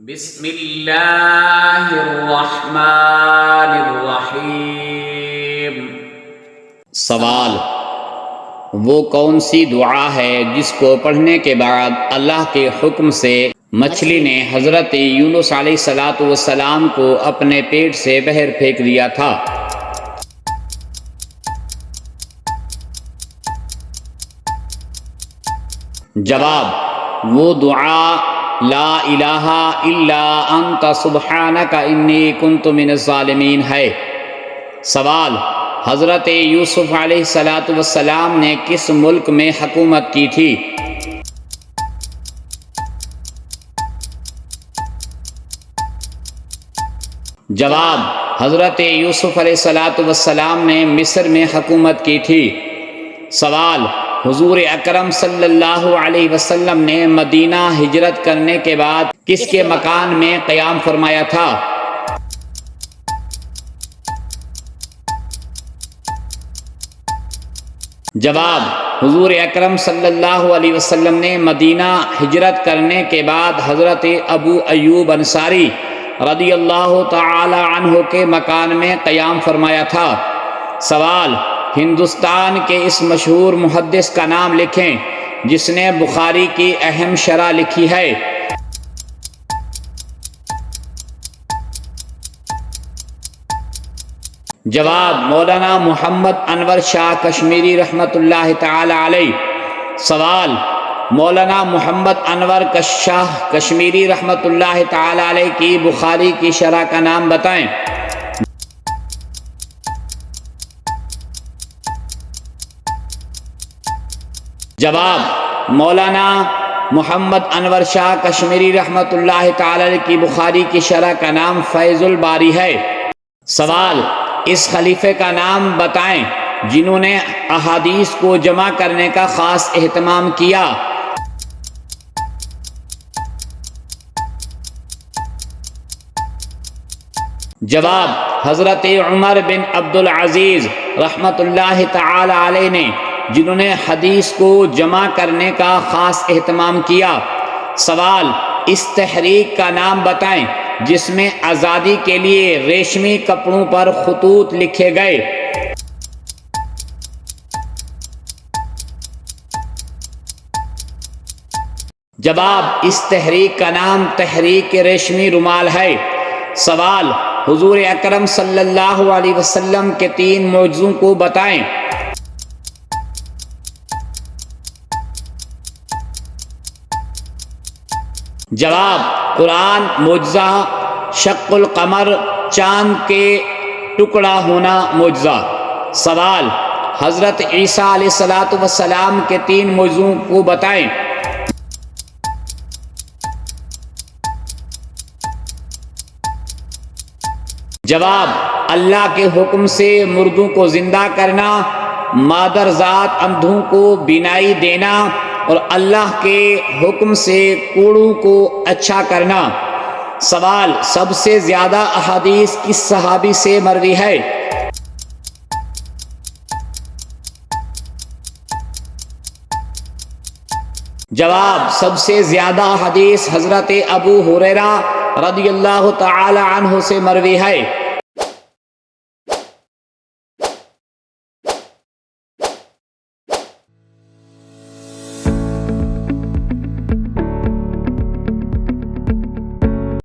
بسم اللہ الرحمن الرحیم۔ سوال: وہ کون سی دعا ہے جس کو پڑھنے کے بعد اللہ کے حکم سے مچھلی نے حضرت یونس علیہ السلام کو اپنے پیٹ سے باہر پھینک دیا تھا؟ جواب: وہ دعا لا الہ الا انت سبحانک انی کنت من الظالمین ہے۔ سوال: حضرت یوسف علیہ السلام نے کس ملک میں حکومت کی تھی؟ جواب: حضرت یوسف علیہ السلام نے مصر میں حکومت کی تھی۔ سوال: حضور اکرم صلی اللہ علیہ وسلم نے مدینہ ہجرت کرنے کے بعد کس کے مکان میں قیام فرمایا تھا؟ جواب: حضور اکرم صلی اللہ علیہ وسلم نے مدینہ ہجرت کرنے کے بعد حضرت ابو ایوب انصاری رضی اللہ تعالی عنہ کے مکان میں قیام فرمایا تھا۔ سوال: ہندوستان کے اس مشہور محدث کا نام لکھیں جس نے بخاری کی اہم شرح لکھی ہے۔ جواب: مولانا محمد انور شاہ کشمیری رحمۃ اللہ تعالی علیہ۔ سوال: مولانا محمد انور شاہ کشمیری رحمۃ اللہ تعالی علیہ کی بخاری کی شرح کا نام بتائیں۔ جواب: مولانا محمد انور شاہ کشمیری رحمۃ اللہ تعالی علیہ کی بخاری کی شرح کا نام فیض الباری ہے۔ سوال: اس خلیفے کا نام بتائیں جنہوں نے احادیث کو جمع کرنے کا خاص اہتمام کیا۔ جواب: حضرت عمر بن عبد العزیز رحمۃ اللہ تعالی علیہ نے، جنہوں نے حدیث کو جمع کرنے کا خاص اہتمام کیا۔ سوال: اس تحریک کا نام بتائیں جس میں آزادی کے لیے ریشمی کپڑوں پر خطوط لکھے گئے۔ جواب: اس تحریک کا نام تحریک ریشمی رومال ہے۔ سوال: حضور اکرم صلی اللہ علیہ وسلم کے 3 معجزوں کو بتائیں۔ جواب: قرآن معجزہ، شق القمر چاند کے ٹکڑا ہونا معجزہ۔ سوال: حضرت عیسیٰ علیہ السلام کے 3 معجزوں کو بتائیں۔ جواب: اللہ کے حکم سے مردوں کو زندہ کرنا، مادر ذات اندھوں کو بینائی دینا، اور اللہ کے حکم سے کوڑوں کو اچھا کرنا۔ سوال: سب سے زیادہ احادیث کس صحابی سے مروی ہے؟ جواب: سب سے زیادہ احادیث حضرت ابو ہریرہ رضی اللہ تعالی عنہ سے مروی ہے۔